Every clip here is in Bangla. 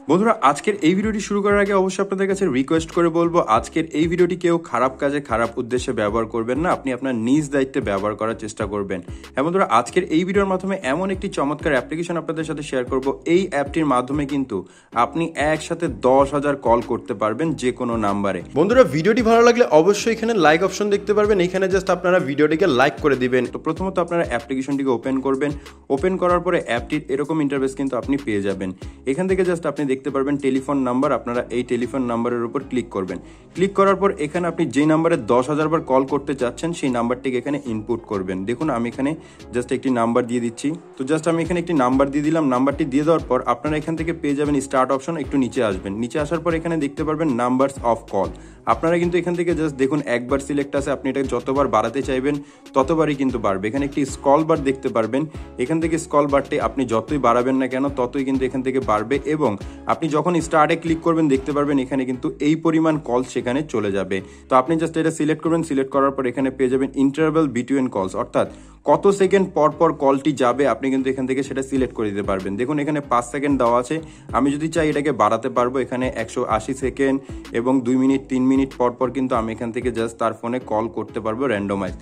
বন্ধুরা আজকের এই ভিডিওটি শুরু করার আগে অবশ্যই আপনাদের কাছে রিকোয়েস্ট করে বলবো আজকের এই ভিডিওটি কেউ খারাপ কাজে খারাপ উদ্দেশ্যে ব্যবহার করবেন না, আপনি আপনার নিজ দায়িত্বে ব্যবহার করার চেষ্টা করবেন। হ্যাঁ বন্ধুরা, আজকের এই ভিডিওর মাধ্যমে এমন একটি চমৎকার অ্যাপ্লিকেশন আপনাদের সাথে শেয়ার করব। এই অ্যাপটির মাধ্যমে কিন্তু আপনি একসাথে 10,000 কল করতে পারবেন যে কোনো নাম্বারে। বন্ধুরা ভিডিওটি ভালো লাগলে অবশ্যই এখানে লাইক অপশন দেখতে পারবেন, এখানে জাস্ট আপনারা ভিডিওটিকে লাইক করে দিবেন। তো প্রথমত আপনারা অ্যাপ্লিকেশনটিকে ওপেন করবেন, ওপেন করার পরে অ্যাপটির এরকম ইন্টারফেস কিন্তু আপনি পেয়ে যাবেন। এখান থেকে জাস্ট আপনি দেখতে পারবেন টেলিফোন নাম্বার, আপনারা এই টেলিফোন নাম্বারের উপর ক্লিক করবেন। ক্লিক করার পর এখানে আপনি যে নাম্বারে 10,000 বার কল করতে চাচ্ছেন সেই নাম্বারটিকে এখানে ইনপুট করবেন। দেখুন আমি এখানে জাস্ট একটি নাম্বার দিয়ে দিচ্ছি। তো জাস্ট আমি এখানে একটি নাম্বার দিয়ে দিলাম। নাম্বারটি দিয়ে দেওয়ার পর আপনারা এখান থেকে পেয়ে যাবেন স্টার্ট অপশন, একটু নিচে আসবেন। নিচে আসার পর এখানে দেখতে পারবেন নাম্বারস অফ কল। আপনারা কিন্তু এখান থেকে জাস্ট দেখুন একবার সিলেক্ট আছে, আপনি এটা যতবার বাড়াতে চাইবেন ততবারই কিন্তু বাড়বে। এখানে একটি স্ক্রল বার দেখতে পারবেন, এখান থেকে স্ক্রল বারটি আপনি যতই বাড়াবেন না কেন ততই কিন্তু এখান থেকে বাড়বে এবং আপনি যখন স্টার্টে ক্লিক করবেন দেখতে পারবেন এখানে কিন্তু এই পরিমাণ কল সেখানে চলে যাবে। তো আপনি জাস্ট এটা সিলেক্ট করবেন, সিলেক্ট করার পর এখানে পেয়ে যাবেন ইন্টারভ্যাল বিটুইন কলস, অর্থাৎ কত সেকেন্ড পর পর কলটি যাবে আপনি কিন্তু এখান থেকে সেটা সিলেক্ট করে দিতে পারবেন। দেখুন এখানে 5 সেকেন্ড দেওয়া আছে, আমি যদি চাই এটাকে বাড়াতে পারবো। এখানে 180 সেকেন্ড এবং 2 মিনিট 3 মিনিট পর পর কিন্তু আমি এখান থেকে জাস্ট তার ফোনে কল করতে পারবো র্যান্ডমাইজ।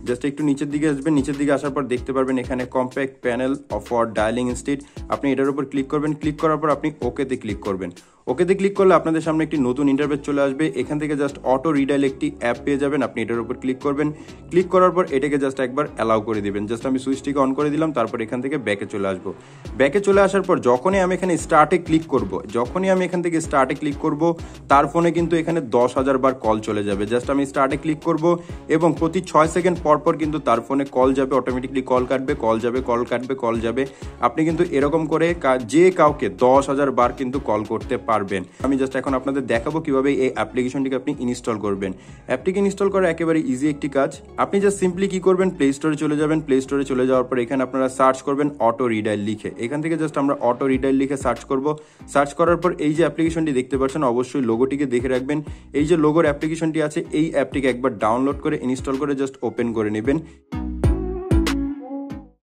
জাস্ট একটু নিচের দিকে আসবেন, নিচের দিকে আসার পর দেখতে পারবেন এখানে compact panel for dialling state, আপনি এটার উপর ক্লিক করবেন। ক্লিক করার পর আপনি ওকেতে ক্লিক করবেন। ওকেতে ক্লিক করলে আপনাদের সামনে একটি নতুন ইন্টারফেস চলে আসবে। এখান থেকে জাস্ট অটো রিডাইল একটি অ্যাপ পেয়ে যাবেন, আপনি এটার উপর ক্লিক করবেন। ক্লিক করার পর এটাকে জাস্ট একবার অ্যালাউ করে দিবেন। জাস্ট আমি সুইচটিকে অন করে দিলাম, তারপর এখান থেকে ব্যাকে চলে আসবো। ব্যাকে চলে আসার পর যখনই আমি এখানে স্টার্টে ক্লিক করব, যখনই আমি এখান থেকে স্টার্টে ক্লিক করব তার ফোনে কিন্তু এখানে 10,000 বার কল চলে যাবে। জাস্ট আমি স্টার্টে ক্লিক করব এবং প্রতি 6 সেকেন্ড পর পর কিন্তু তার ফোনে কল যাবে, অটোমেটিকলি কল কাটবে, কল যাবে, কল কাটবে, কল যাবে। আপনি কিন্তু এরকম করে যে কাউকে 10,000 বার কিন্তু কল করতে পারবেন। আমি জাস্ট এখন আপনাদের দেখাবো কিভাবে এই অ্যাপ্লিকেশনটিকে আপনি ইনস্টল করবেন। অ্যাপটিকে ইনস্টল করা একেবারে ইজি একটি কাজ। আপনি জাস্ট সিম্পলি কি করবেন, প্লে স্টোরে চলে যাবেন। প্লে স্টোরে চলে যাওয়ার পর এখানে আপনারা সার্চ করবেন অটো রিডাইল লিখে। এখান থেকে জাস্ট আমরা অটো রিডাইল লিখে সার্চ করব। সার্চ করার পর এই যে অ্যাপ্লিকেশনটি দেখতে পাচ্ছেন অবশ্যই লোগোটিকে দেখে রাখবেন। এই যে লোগোর অ্যাপ্লিকেশনটি আছে এই অ্যাপটিকে একবার ডাউনলোড করে ইনস্টল করে জাস্ট ওপেন করে নেবেন।